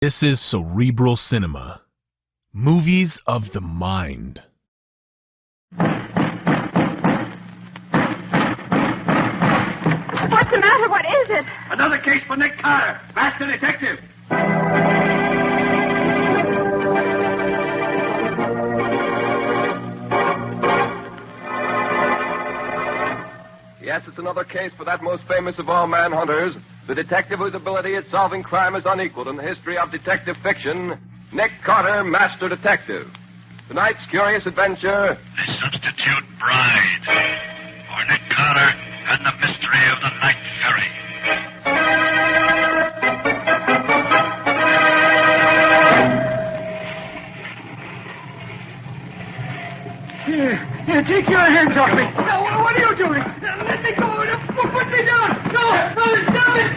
This is Cerebral Cinema. Movies of the mind. What's the matter? What is it? Another case for Nick Carter, master detective. Yes, it's another case for that most famous of all manhunters, the detective whose ability at solving crime is unequaled in the history of detective fiction, Nick Carter, Master Detective. Tonight's curious adventure... The Substitute Bride, or Nick Carter and the Mystery of the Night Ferry. Here, take your hands off me. No, what are you doing? Let me go. Put me down. No, stop it.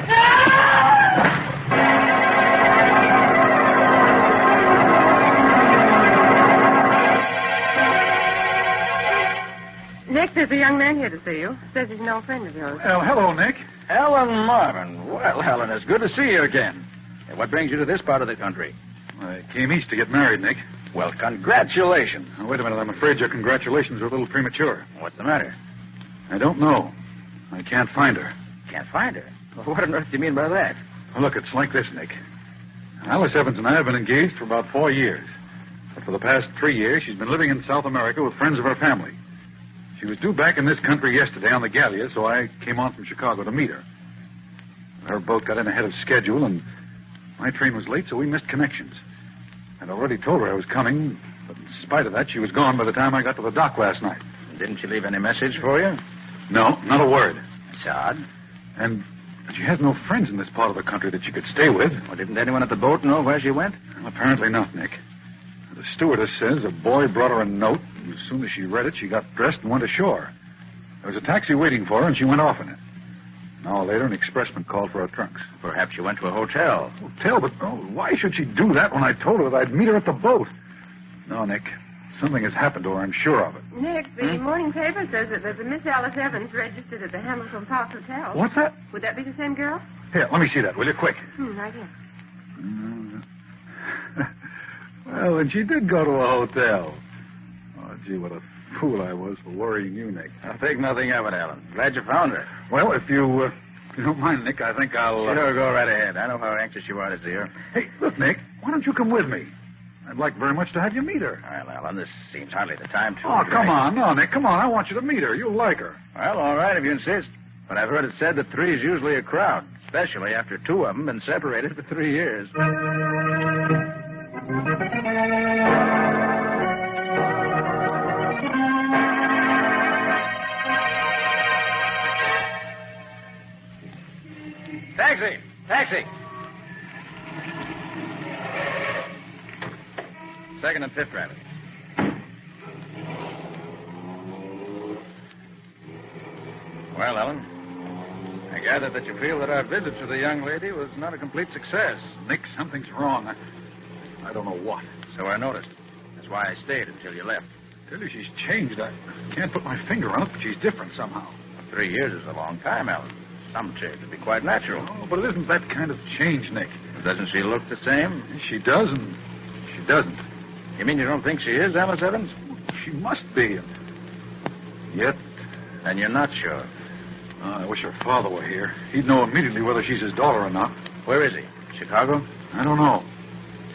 Nick, there's a young man here to see you. Says he's no friend of yours. Well, hello, Nick. Helen Marvin. Well, Helen, it's good to see you again. And what brings you to this part of the country? I came east to get married, Nick. Well, congratulations. Now, wait a minute. I'm afraid your congratulations are a little premature. What's the matter? I don't know. I can't find her. Can't find her? Well, what on earth do you mean by that? Well, look, it's like this, Nick. Alice Evans and I have been engaged for about 4 years. But for the past 3 years, she's been living in South America with friends of her family. She was due back in this country yesterday on the Gallia, so I came on from Chicago to meet her. Her boat got in ahead of schedule, and my train was late, so we missed connections. I'd already told her I was coming, but in spite of that, she was gone by the time I got to the dock last night. Didn't she leave any message for you? No, not a word. That's odd. And she has no friends in this part of the country that she could stay with. Well, didn't anyone at the boat know where she went? Well, apparently not, Nick. The stewardess says a boy brought her a note, and as soon as she read it, she got dressed and went ashore. There was a taxi waiting for her, and she went off in it. An hour later, an expressman called for her trunks. Perhaps she went to a hotel. Hotel? But why should she do that when I told her that I'd meet her at the boat? No, Nick. Something has happened to her, I'm sure of it. Nick, the morning paper says that there's a Miss Alice Evans registered at the Hamilton Park Hotel. What's that? Would that be the same girl? Here, let me see that, will you, quick? Right here. Well, and she did go to a hotel. Oh, gee, what a fool I was for worrying you, Nick. I'll think nothing of it, Alan. Glad you found her. Well, if you don't mind, Nick, I think I'll... Sure, go right ahead. I know how anxious you are to see her. Hey, look, Nick, why don't you come with me? I'd like very much to have you meet her. Well, Alan, this seems hardly the time to... Oh, come on. No, Nick, come on. I want you to meet her. You'll like her. Well, all right, if you insist. But I've heard it said that 3 is usually a crowd, especially after 2 of them been separated for 3 years. Taxi! Taxi! 2nd and 5th Avenue. Well, Ellen, I gather that you feel that our visit to the young lady was not a complete success. Nick, something's wrong. I don't know what. So I noticed. That's why I stayed until you left. I tell you, she's changed. I can't put my finger on it, but she's different somehow. 3 years is a long time, Alan. Some change would be quite natural. Oh, but it isn't that kind of change, Nick. Doesn't she look the same? She does, and she doesn't. You mean you don't think she is Alice Evans? She must be. Yet... And you're not sure? I wish her father were here. He'd know immediately whether she's his daughter or not. Where is he? Chicago? I don't know.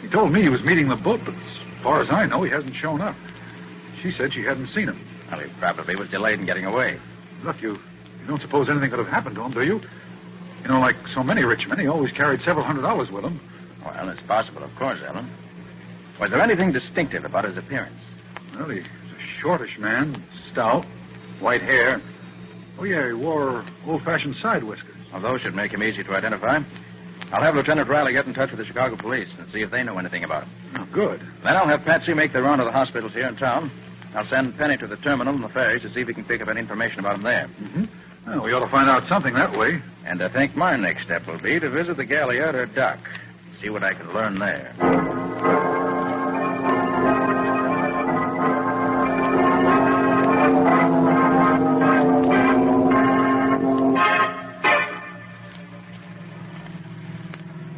He told me he was meeting the boat, but as far as I know, he hasn't shown up. She said she hadn't seen him. Well, he probably was delayed in getting away. Look, you don't suppose anything could have happened to him, do you? You know, like so many rich men, he always carried several $100s with him. Well, it's possible, of course, Ellen. Was there anything distinctive about his appearance? Well, he's a shortish man, stout, white hair. Oh, yeah, he wore old-fashioned side whiskers. Well, those should make him easy to identify. I'll have Lieutenant Riley get in touch with the Chicago police and see if they know anything about him. Oh, good. Then I'll have Patsy make the round of the hospitals here in town. I'll send Penny to the terminal and the ferries to see if we can pick up any information about him there. Mm-hmm. Well, we ought to find out something that way. And I think my next step will be to visit the Gallia at her dock. See what I can learn there.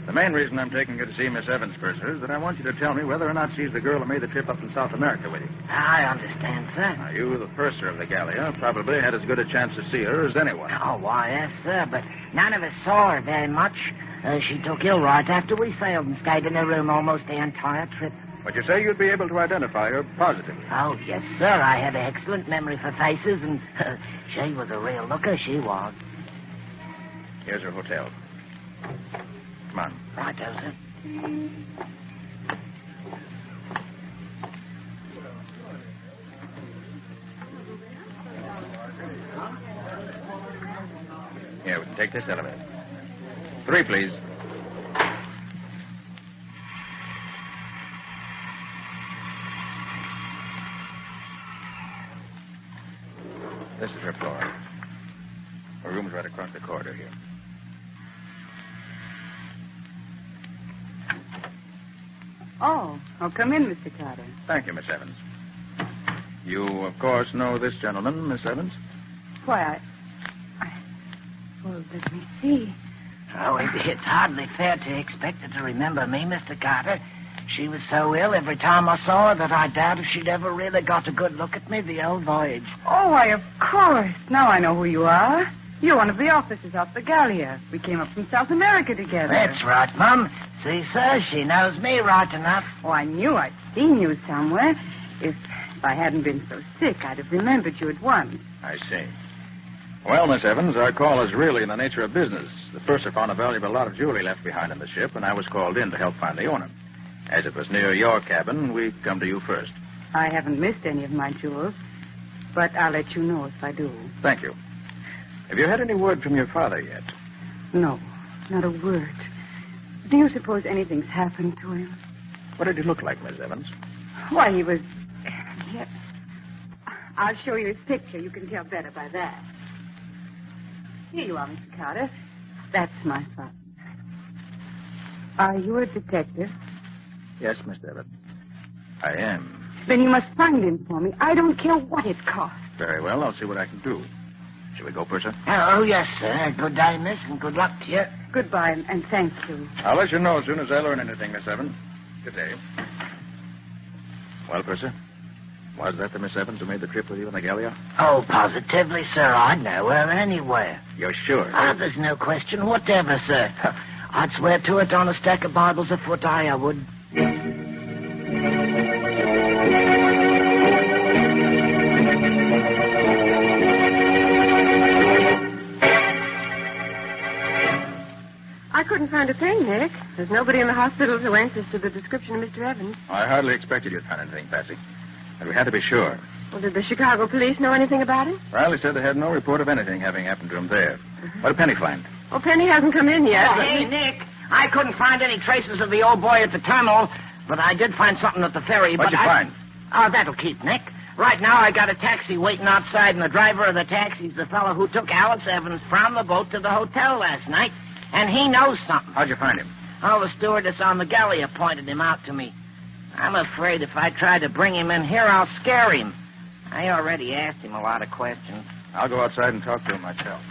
The main reason I'm taking you to see Miss Evans, Purser, is that I want you to tell me whether or not she's the girl who made the trip up from South America with you. I understand, sir. Now, you, the purser of the Gallia, probably had as good a chance to see her as anyone. Oh, why, yes, sir, but none of us saw her very much. She took ill right after we sailed and stayed in her room almost the entire trip. But you say you'd be able to identify her positively. Oh, yes, sir. I have an excellent memory for faces, and she was a real looker, she was. Here's her hotel. Come on. Righto, sir. Here, we can take this elevator. 3, please. This is her floor. Her room's right across the corridor here. Oh, come in, Mr. Carter. Thank you, Miss Evans. You, of course, know this gentleman, Miss Evans? Why, well, let me see. Oh, it's hardly fair to expect her to remember me, Mr. Carter. She was so ill every time I saw her that I doubt if she'd ever really got a good look at me the whole voyage. Oh, why, of course. Now I know who you are. You're one of the officers off the Gallia. We came up from South America together. That's right, Mum. See, sir, she knows me right enough. Oh, I knew I'd seen you somewhere. If I hadn't been so sick, I'd have remembered you at once. I see. Well, Miss Evans, our call is really in the nature of business. The purser found a valuable lot of jewelry left behind in the ship, and I was called in to help find the owner. As it was near your cabin, we come to you first. I haven't missed any of my jewels, but I'll let you know if I do. Thank you. Have you had any word from your father yet? No, not a word. Do you suppose anything's happened to him? What did he look like, Miss Evans? Why, he was... Yes. I'll show you his picture. You can tell better by that. Here you are, Mr. Carter. That's my father. Are you a detective? Yes, Miss Evans. I am. Then you must find him for me. I don't care what it costs. Very well. I'll see what I can do. Shall we go, Purser? Oh, yes, sir. Good day, miss, and good luck to you. Goodbye, and thank you. I'll let you know as soon as I learn anything, Miss Evans. Good day. Well, Purser, was that the Miss Evans who made the trip with you in the Gallia? Oh, positively, sir. I'd know her anywhere. You're sure? Ah, there's no question whatever, sir. I'd swear to it on a stack of Bibles a foot high, I would. I couldn't find a thing, Nick. There's nobody in the hospital who answers to the description of Mr. Evans. I hardly expected you'd find anything, Patsy. But we had to be sure. Well, did the Chicago police know anything about him? Riley said they had no report of anything having happened to him there. What did Penny find? Well, Penny hasn't come in yet. Oh, hey, Nick, I couldn't find any traces of the old boy at the terminal, but I did find something at the ferry. What'd you find? Oh, that'll keep, Nick. Right now, I got a taxi waiting outside, and the driver of the taxi's the fellow who took Alice Evans from the boat to the hotel last night, and he knows something. How'd you find him? Oh, the stewardess on the Gallia pointed him out to me. I'm afraid if I try to bring him in here, I'll scare him. I already asked him a lot of questions. I'll go outside and talk to him myself.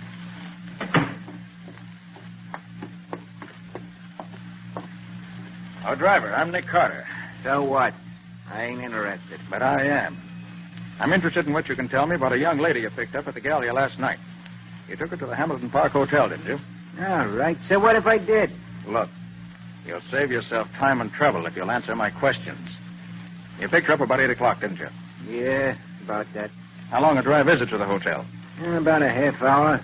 Oh, driver, I'm Nick Carter. So what? I ain't interested. But I am. I'm interested in what you can tell me about a young lady you picked up at the Gallia last night. You took her to the Hamilton Park Hotel, didn't you? All right. So what if I did? Look, you'll save yourself time and trouble if you'll answer my questions. You picked her up about 8 o'clock, didn't you? Yeah, about that. How long a drive is it to the hotel? About a half hour.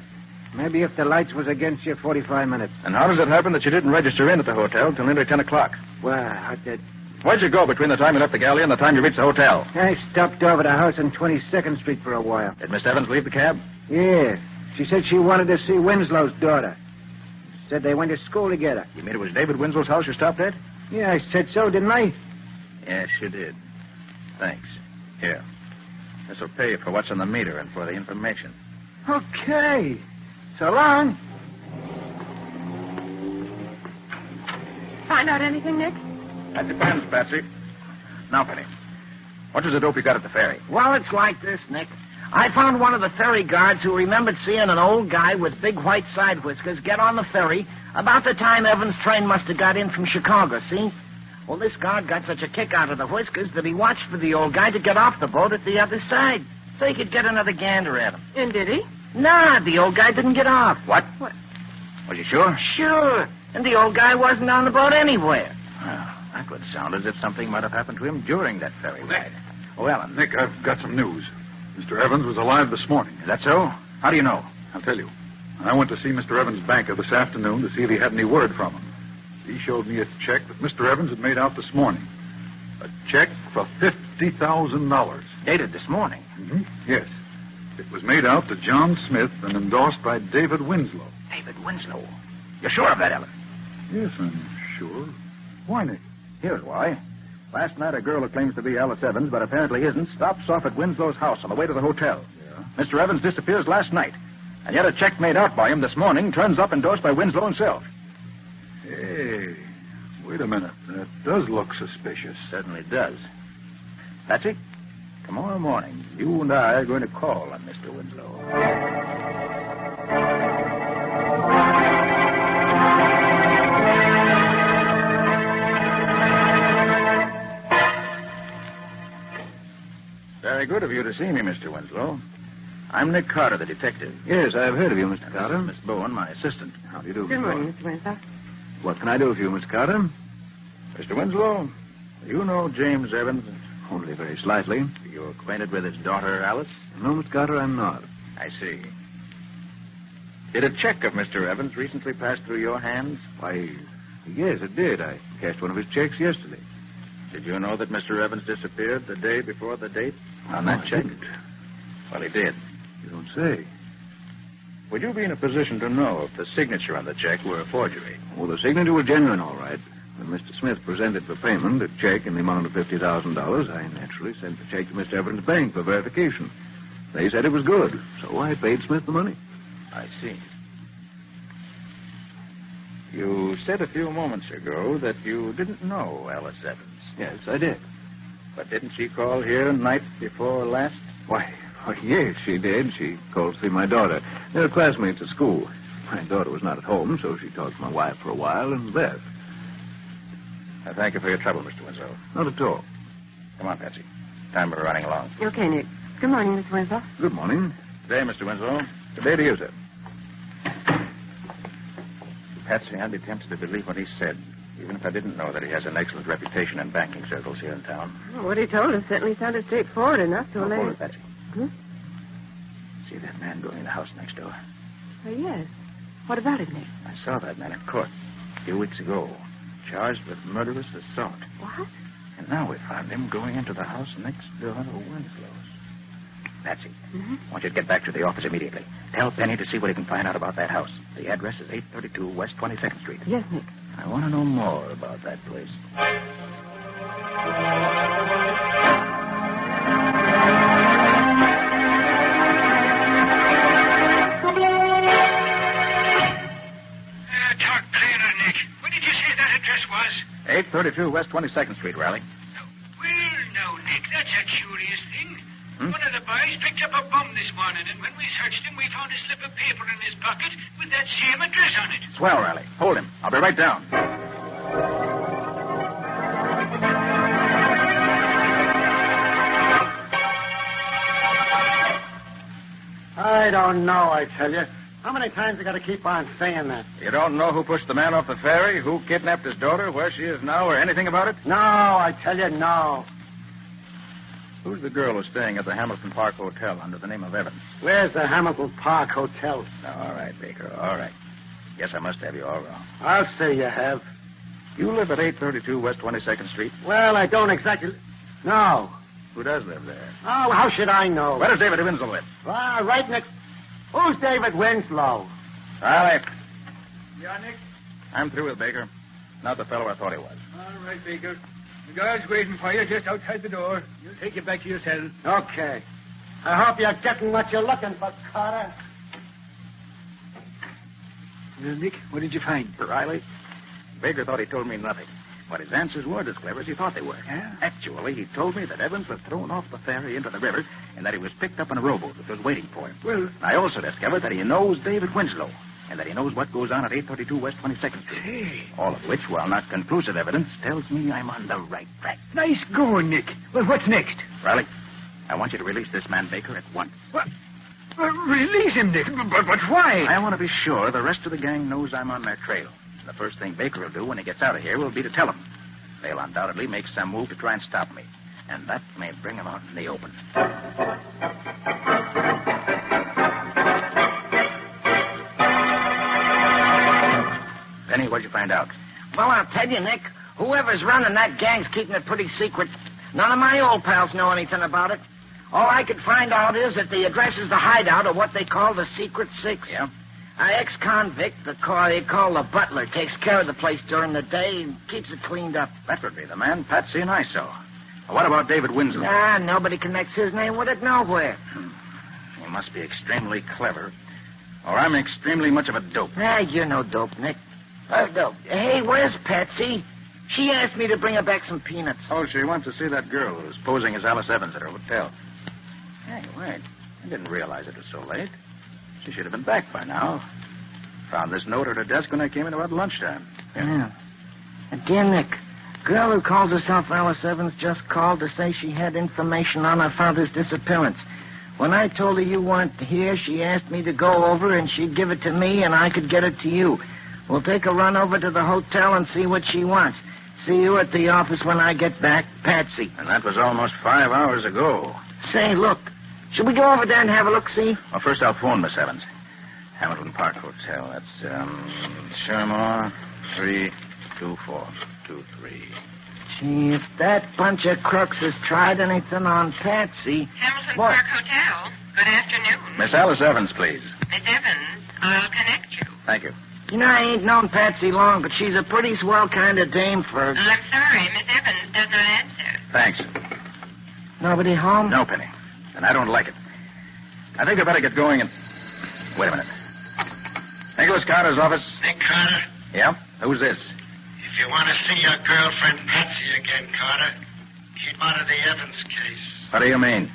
Maybe if the lights was against you, 45 minutes. And how does it happen that you didn't register in at the hotel till nearly 10 o'clock? Well, I did. Where'd you go between the time you left the Gallia and the time you reached the hotel? I stopped over the house on 22nd Street for a while. Did Miss Evans leave the cab? Yeah. She said she wanted to see Winslow's daughter. Said they went to school together. You mean it was David Winslow's house you stopped at? Yeah, I said so, didn't I? Yes, you did. Thanks. Here. This will pay you for what's on the meter and for the information. Okay. So long. Find out anything, Nick? That depends, Patsy. Now, Penny, what was the dope you got at the ferry? Well, it's like this, Nick. I found one of the ferry guards who remembered seeing an old guy with big white side whiskers get on the ferry About the time Evans' train must have got in from Chicago, see? Well, this guard got such a kick out of the whiskers that he watched for the old guy to get off the boat at the other side so he could get another gander at him. And did he? Nah, the old guy didn't get off. What? What? Was you sure? Sure. And the old guy wasn't on the boat anywhere. Well, that would sound as if something might have happened to him during that ferry ride. Oh, Alan. Nick, I've got some news. Mr. Evans was alive this morning. Is that so? How do you know? I'll tell you. I went to see Mr. Evans' banker this afternoon to see if he had any word from him. He showed me a check that Mr. Evans had made out this morning. A check for $50,000. Dated this morning? Mm-hmm. Yes. It was made out to John Smith and endorsed by David Winslow. David Winslow? You're sure of that, Ellen? Yes, I'm sure. Why, Nick? Here's why. Last night, a girl who claims to be Alice Evans, but apparently isn't, stops off at Winslow's house on the way to the hotel. Yeah? Mr. Evans disappears last night, and yet a check made out by him this morning turns up endorsed by Winslow himself. Hey, wait a minute. That does look suspicious. Certainly does. Patsy, tomorrow morning, you and I are going to call on Mr. Winslow. Very good of you to see me, Mr. Winslow. I'm Nick Carter, the detective. Yes, I've heard of you, Mr. Carter. Miss Bowen, my assistant. How do you do, Good Miss morning, Bowen? Mr. Winslow. What can I do for you, Mr. Carter? Mr. Winslow, you know James Evans? Only very slightly. Are you acquainted with his daughter, Alice? No, Mr. Carter, I'm not. I see. Did a check of Mr. Evans recently pass through your hands? Why, yes, it did. I cashed one of his checks yesterday. Did you know that Mr. Evans disappeared the day before the date on No, that I check? didn't. Well, he did. You don't say. Would you be in a position to know if the signature on the check were a forgery? Well, the signature was genuine, all right. When Mr. Smith presented for payment a check in the amount of $50,000, I naturally sent the check to Mr. Evans' bank for verification. They said it was good, so I paid Smith the money. I see. You said a few moments ago that you didn't know Alice Evans. Yes, I did. But didn't she call here night before last? Why, yes, she did. She called to see my daughter. They were classmates at school. My daughter was not at home, so she talked to my wife for a while and left. I thank you for your trouble, Mr. Winslow. Not at all. Come on, Patsy. Time we're running along. Okay, Nick. Good morning, Mr. Winslow. Good morning. Good day, Mr. Winslow. Good day to you, sir. Patsy, I'd be tempted to believe what he said, even if I didn't know that he has an excellent reputation in banking circles here in town. Well, what he told us certainly sounded straightforward enough to Hold allay... it, Patsy. Hmm? See that man going in the house next door? Oh, yes. What about it, Nick? I saw that man in court a few weeks ago, charged with murderous assault. What? And now we found him going into the house next door to Winslow's. Patsy, Mm-hmm. I want you to get back to the office immediately. Tell Penny to see what he can find out about that house. The address is 832 West 22nd Street. Yes, Nick. I want to know more about that place. Talk clearer, Nick. What did you say that address was? 832 West 22nd Street, Riley. Well, now, Nick, that's a curious thing. Hmm? One of the boys picked up a bum this morning, and when we searched him, we found a slip of paper in his pocket with that same address on it. Swell, Riley. Hold him. I'll be right down. I don't know, I tell you. How many times I got to keep on saying that? You don't know who pushed the man off the ferry, who kidnapped his daughter, where she is now, or anything about it? No, I tell you, no. Who's the girl who's staying at the Hamilton Park Hotel under the name of Evans? Where's the Hamilton Park Hotel? All right, Baker, all right. Guess I must have you all wrong. I'll say you have. You live at 832 West 22nd Street? Well, I don't exactly... No. Who does live there? Oh, how should I know? Where does David Winslow live? Right next... Who's David Winslow? Riley, Yeah, Nick? I'm through with Baker. Not the fellow I thought he was. All right, Baker. The guard's waiting for you just outside the door. He'll take you back to your cell. Okay. I hope you're getting what you're looking for, Carter. Nick, what did you find? Riley, Baker thought he told me nothing. But his answers weren't as clever as he thought they were. Yeah? Actually, he told me that Evans was thrown off the ferry into the river and that he was picked up in a rowboat that was waiting for him. Well, I also discovered that he knows David Winslow. and that he knows what goes on at 832 West 22nd Street. All of which, while not conclusive evidence, tells me I'm on the right track. Nice going, Nick. Well, what's next? Riley, I want you to release this man Baker at once. What? Release him, Nick. But why? I want to be sure the rest of the gang knows I'm on their trail. The first thing Baker will do when he gets out of here will be to tell them. They'll undoubtedly make some move to try and stop me. And that may bring him out in the open. Penny, what'd you find out? Well, I'll tell you, Nick. Whoever's running that gang's keeping it pretty secret. None of my old pals know anything about it. All I could find out is that the address is the hideout of what they call the Secret Six. Yeah? An ex-convict, they call the butler, takes care of the place during the day and keeps it cleaned up. That would be the man Patsy and I saw. What about David Winslow? Nobody connects his name with it nowhere. He must be extremely clever, or I'm extremely much of a dope. You're no dope, Nick. Dope. Hey, where's Patsy? She asked me to bring her back some peanuts. Oh, she wants to see that girl who's posing as Alice Evans at her hotel. Hey, wait. I didn't realize it was so late. She should have been back by now. Found this note at her desk when I came in about lunchtime. Yeah. Again, Nick. Girl who calls herself Alice Evans just called to say she had information on her father's disappearance. When I told her you weren't here, she asked me to go over and she'd give it to me and I could get it to you. We'll take a run over to the hotel and see what she wants. See you at the office when I get back, Patsy. And that was almost 5 hours ago. Say, look. Should we go over there and have a look-see? Well, first I'll phone Miss Evans. Hamilton Park Hotel. That's, Shermore 32423. Gee, if that bunch of crooks has tried anything on Patsy... Hamilton Park Hotel. Good afternoon. Miss Alice Evans, please. Miss Evans, I'll connect you. Thank you. You know, I ain't known Patsy long, but she's a pretty swell kind of dame for... I'm sorry, Miss Evans does not answer. Thanks. Nobody home? No, Penny. And I don't like it. I think I better get going and... Wait a minute. Nicholas Carter's office. Nick Carter? Yeah? Who's this? If you want to see your girlfriend Patsy again, Carter, keep out of the Evans case. What do you mean?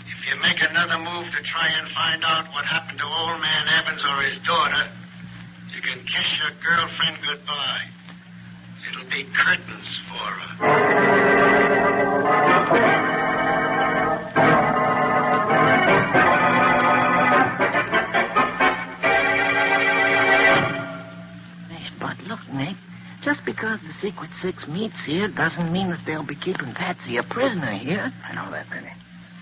If you make another move to try and find out what happened to old man Evans or his daughter, you can kiss your girlfriend goodbye. It'll be curtains for her. Look, Nick, just because the Secret Six meets here doesn't mean that they'll be keeping Patsy a prisoner here. I know that, Penny.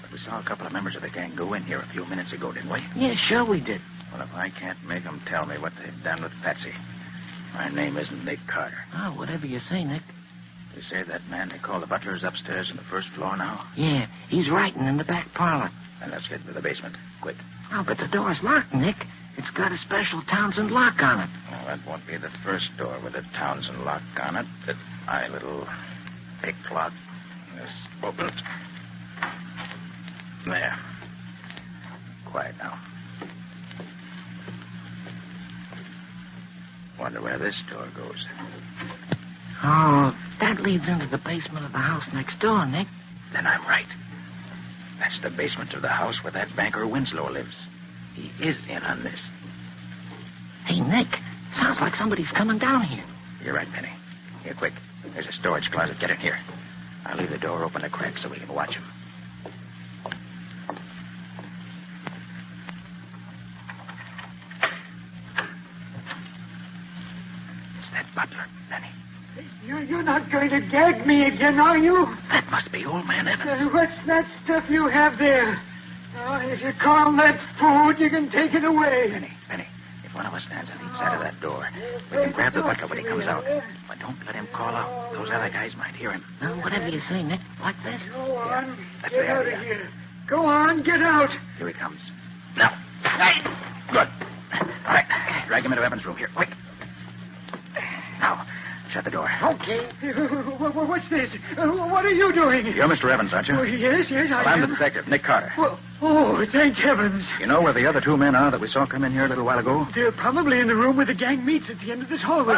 But we saw a couple of members of the gang go in here a few minutes ago, didn't we? Yeah, sure we did. Well, if I can't make them tell me what they've done with Patsy, my name isn't Nick Carter. Oh, whatever you say, Nick. You say that man they call the butler is upstairs on the first floor now? Yeah, he's writing in the back parlor. Then let's get into the basement. Quick. Oh, but the door's locked, Nick. It's got a special Townsend lock on it. Well, that won't be the first door with a Townsend lock on it. That my little pick lock is open. There. Quiet now. Wonder where this door goes. Oh, that leads into the basement of the house next door, Nick. Then I'm right. That's the basement of the house where that banker Winslow lives. He is in on this. Hey, Nick, sounds like somebody's coming down here. You're right, Penny. Here, quick. There's a storage closet. Get in here. I'll leave the door open a crack so we can watch him. It's that butler, Penny. You're not going to gag me again, are you? That must be old man Evans. What's that stuff you have there? If you call that food, you can take it away. Penny, if one of us stands on each side of that door, we can grab the butler when he comes out. But don't let him call out. Those other guys might hear him. Well, whatever you say, Nick. Like this? Go on. That's Get the out idea. of here. Go on, get out. Here he comes. Now. Good. All right. Drag him into Evans' room here. Quick. Now, shut the door. Okay. What's this? What are you doing? You're Mr. Evans, aren't you? Oh, yes, I Well, am. I'm the detective, Nick Carter. Well, thank heavens. You know where the other two men are that we saw come in here a little while ago? They're probably in the room where the gang meets at the end of this hallway.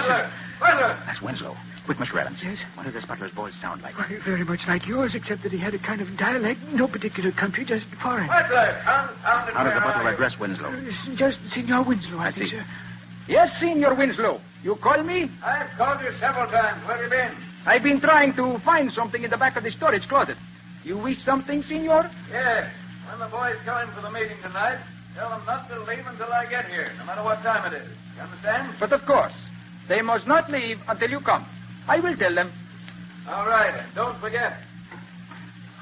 Butler! That's Winslow. Quick, Mr. Evans. Yes? What did this butler's voice sound like? Why, very much like yours, except that he had a kind of dialect, no particular country, just foreign. Butler! How did the butler address Winslow? Just Senor Winslow, I I think, see. sir. Yes, Senor Winslow. You call me? I've called you several times. Where have you been? I've been trying to find something in the back of the storage closet. You wish something, Senor? Yes. When the boys come in for the meeting tonight, tell them not to leave until I get here, no matter what time it is. You understand? But of course. They must not leave until you come. I will tell them. All right, and don't forget.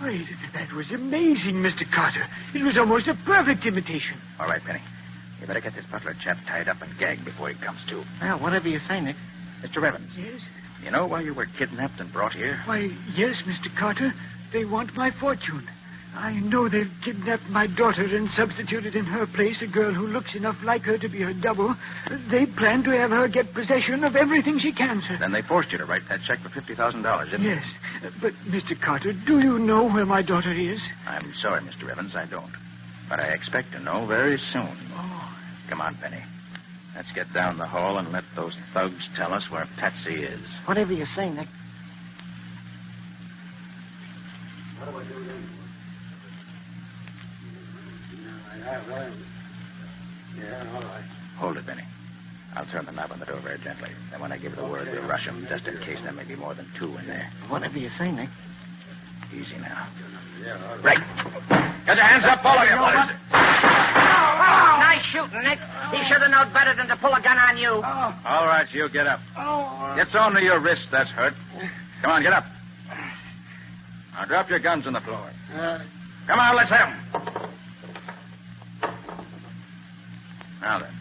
Wait, that was amazing, Mr. Carter. It was almost a perfect imitation. All right, Penny. You better get this butler chap tied up and gagged before he comes to. Well, whatever you say, Nick. Mr. Evans. Yes? You know why you were kidnapped and brought here? Why, yes, Mr. Carter. They want my fortune. I know they've kidnapped my daughter and substituted in her place a girl who looks enough like her to be her double. They plan to have her get possession of everything she can, sir. Then they forced you to write that check for $50,000, didn't they? Yes. But, Mr. Carter, do you know where my daughter is? I'm sorry, Mr. Evans, I don't. But I expect to know very soon. Oh. Come on, Penny. Let's get down the hall and let those thugs tell us where Patsy is. Whatever you say, Nick. What do I do then? Yeah, all right. Hold it, Benny. I'll turn the knob on the door very gently. Then when I give the word, we'll rush them, just in case there may be more than two in there. Whatever you say, Nick. Easy now. Yeah, all right. Right. Get your hands up, all of you. What is it? Nice shooting, Nick. He should have known better than to pull a gun on you. All right, you get up. Get sewn to your wrist, that's hurt. Come on, get up. Now drop your guns on the floor. Come on, let's hit 'em. Now then.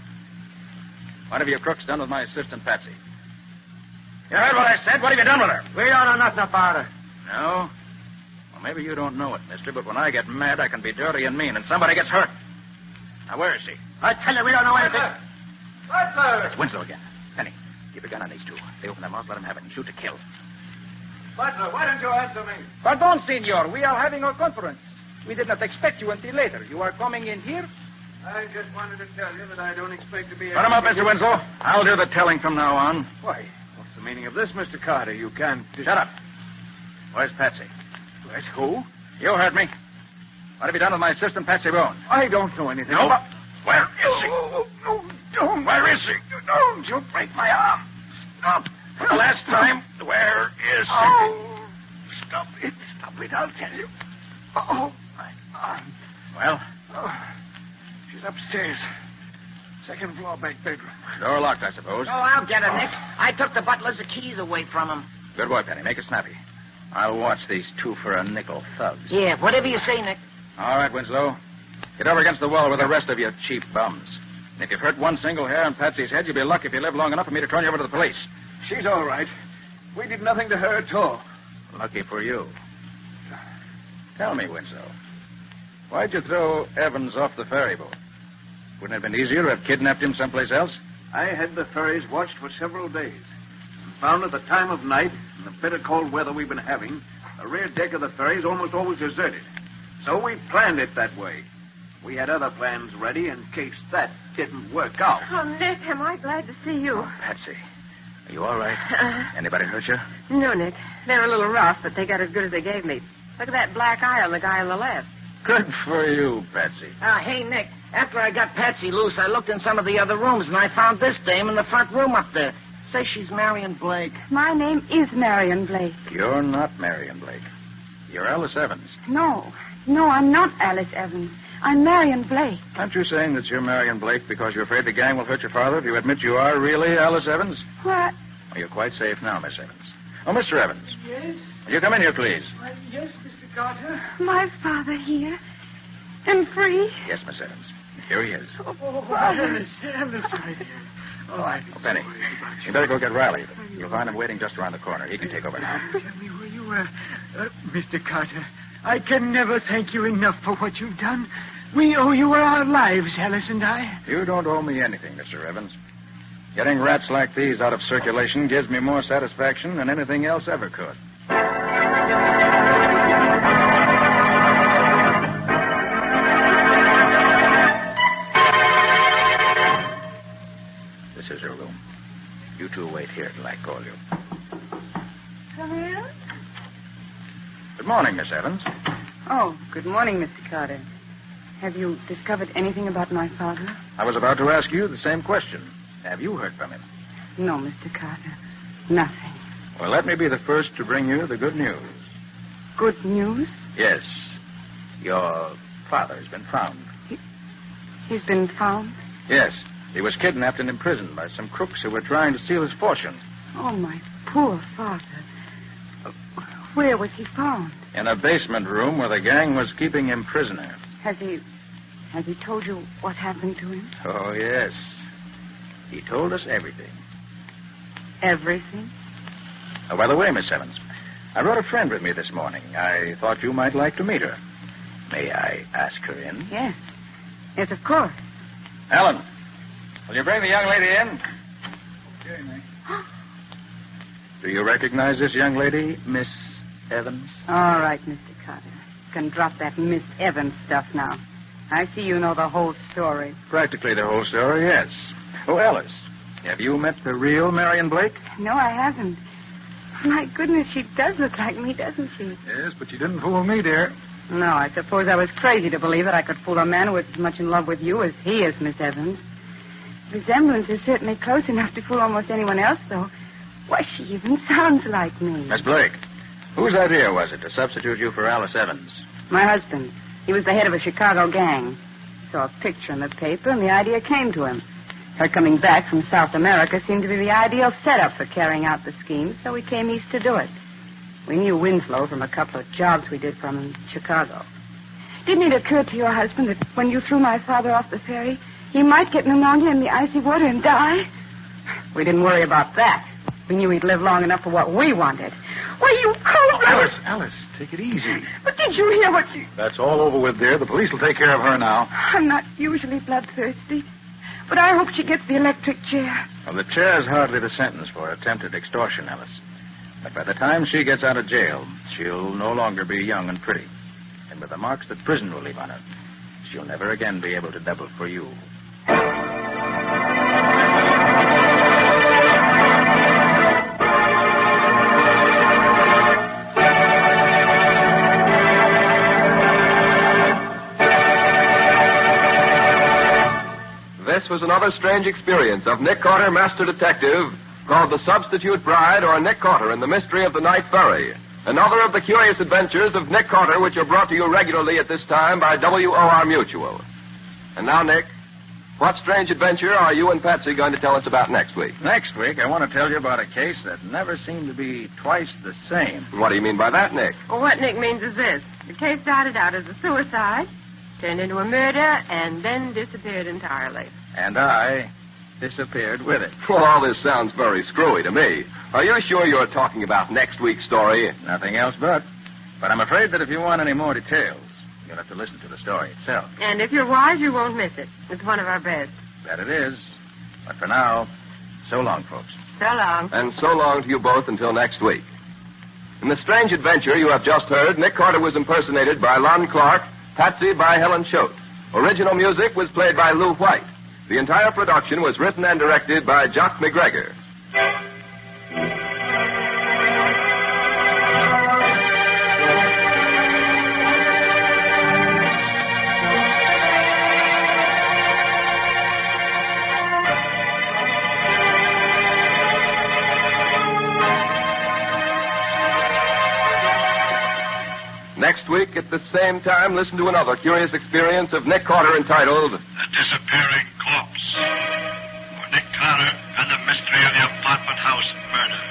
What have you crooks done with my assistant, Patsy? You heard what I said? What have you done with her? We don't know nothing about her. No? Well, maybe you don't know it, mister, but when I get mad, I can be dirty and mean, and somebody gets hurt. Now, where is she? I tell you, we don't know anything. Butler! It's Winslow again. Penny, keep your gun on these two. They open their mouths, let them have it, and shoot to kill. Butler, why don't you answer me? Pardon, Senor. We are having a conference. We did not expect you until later. You are coming in here? I just wanted to tell you that I don't expect to be... Put him up, Mr. Winslow. I'll do the telling from now on. Why, what's the meaning of this, Mr. Carter? You can't... Shut up. Where's Patsy? Where's who? You heard me. What have you done with my assistant, Patsy Bone? I don't know anything. No? Where is she? No, don't. Where is she? Don't. You'll break my arm. Stop. For the last time, where is she? Oh. Stop it. Stop it, I'll tell you. Oh, my arm. Well? Oh. She's upstairs. Second floor, back bedroom. Door locked, I suppose. Oh, I'll get her, Nick. I took the butler's keys away from him. Good boy, Penny. Make it snappy. I'll watch these two for a nickel thugs. Yeah, whatever you say, Nick. All right, Winslow. Get over against the wall with the rest of you cheap bums. And if you've hurt one single hair on Patsy's head, you'll be lucky if you live long enough for me to turn you over to the police. She's all right. We did nothing to her at all. Lucky for you. Tell me, Winslow, why'd you throw Evans off the ferry boat? Wouldn't it have been easier to have kidnapped him someplace else? I had the ferries watched for several days and found at the time of night, in the bitter cold weather we've been having, the rear deck of the ferry is almost always deserted. So we planned it that way. We had other plans ready in case that didn't work out. Oh, Nick, am I glad to see you. Patsy, are you all right? Anybody hurt you? No, Nick. They're a little rough, but they got as good as they gave me. Look at that black eye on the guy on the left. Good for you, Patsy. Hey, Nick, after I got Patsy loose, I looked in some of the other rooms, and I found this dame in the front room up there. Says she's Marion Blake. My name is Marion Blake. You're not Marion Blake. You're Alice Evans. No, I'm not Alice Evans. I'm Marion Blake. Aren't you saying that you're Marion Blake because you're afraid the gang will hurt your father if you admit you are really Alice Evans? What? Well, you're quite safe now, Miss Evans. Oh, Mr. Evans. Yes? Will you come in here, please? Yes, Mr. Carter. My father here. And free. Yes, Miss Evans. Here he is. Oh, Alice, my dear. Oh, I Oh, Penny, you better go get Riley. You'll find him waiting just around the corner. He can take over now. Tell me where you were. Mr. Carter, I can never thank you enough for what you've done. We owe you our lives, Alice and I. You don't owe me anything, Mr. Evans. Getting rats like these out of circulation gives me more satisfaction than anything else ever could. This is your room. You two wait here till I call you. Come in. Good morning, Miss Evans. Oh, good morning, Mr. Carter. Have you discovered anything about my father? I was about to ask you the same question. Have you heard from him? No, Mr. Carter. Nothing. Well, let me be the first to bring you the good news. Good news? Yes. Your father has been found. He's been found? Yes. He was kidnapped and imprisoned by some crooks who were trying to steal his fortune. Oh, my poor father. Where was he found? In a basement room where the gang was keeping him prisoner. Has he told you what happened to him? Oh, yes. He told us everything. Everything? Oh, by the way, Miss Evans, I brought a friend with me this morning. I thought you might like to meet her. May I ask her in? Yes. Yes, of course. Alan, will you bring the young lady in? Okay, Nick. Do you recognize this young lady, Miss Evans? All right, Mr. Carter. You can drop that Miss Evans stuff now. I see you know the whole story. Practically the whole story, yes. Oh, Alice, have you met the real Marion Blake? No, I haven't. My goodness, she does look like me, doesn't she? Yes, but you didn't fool me, dear. No, I suppose I was crazy to believe that I could fool a man who was as much in love with you as he is, Miss Evans. The resemblance is certainly close enough to fool almost anyone else, though. Why, she even sounds like me. Miss Blake, whose idea was it to substitute you for Alice Evans? My husband. He was the head of a Chicago gang. He saw a picture in the paper, and the idea came to him. Her coming back from South America seemed to be the ideal setup for carrying out the scheme, so we came east to do it. We knew Winslow from a couple of jobs we did from him in Chicago. Didn't it occur to your husband that when you threw my father off the ferry, he might get pneumonia in the icy water and die? We didn't worry about that. We knew he'd live long enough for what we wanted. Why, you cold-blooded... Alice, take it easy. But did you hear what you... That's all over with, dear. The police will take care of her now. I'm not usually bloodthirsty, but I hope she gets the electric chair. Well, the chair's hardly the sentence for attempted extortion, Alice. But by the time she gets out of jail, she'll no longer be young and pretty. And with the marks that prison will leave on her, she'll never again be able to double for you. This was another strange experience of Nick Carter, Master Detective, called The Substitute Bride, or Nick Carter and the Mystery of the Night Ferry. Another of the curious adventures of Nick Carter, which are brought to you regularly at this time by WOR Mutual. And now, Nick, what strange adventure are you and Patsy going to tell us about next week? Next week, I want to tell you about a case that never seemed to be twice the same. What do you mean by that, Nick? Well, what Nick means is this. The case started out as a suicide, turned into a murder, and then disappeared entirely. And I disappeared with it. Well, all this sounds very screwy to me. Are you sure you're talking about next week's story? Nothing else but. But I'm afraid that if you want any more details, you'll have to listen to the story itself. And if you're wise, you won't miss it. It's one of our best. That it is. But for now, so long, folks. So long. And so long to you both until next week. In the strange adventure you have just heard, Nick Carter was impersonated by Lon Clark, Patsy by Helen Choate. Original music was played by Lou White. The entire production was written and directed by Jock McGregor. Next week, at the same time, listen to another curious experience of Nick Carter entitled... The Disappearing Corpse. For Nick Carter and the Mystery of the Apartment House Murder.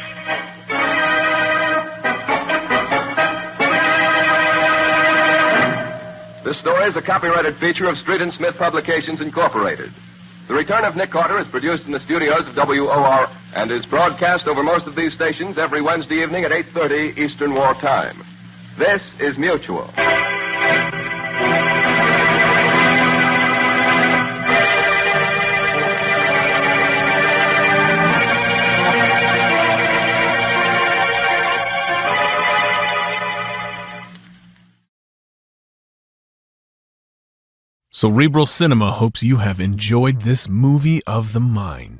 This story is a copyrighted feature of Street and Smith Publications, Incorporated. The Return of Nick Carter is produced in the studios of WOR and is broadcast over most of these stations every Wednesday evening at 8:30 Eastern War Time. This is Mutual. Cerebral Cinema hopes you have enjoyed this movie of the mind.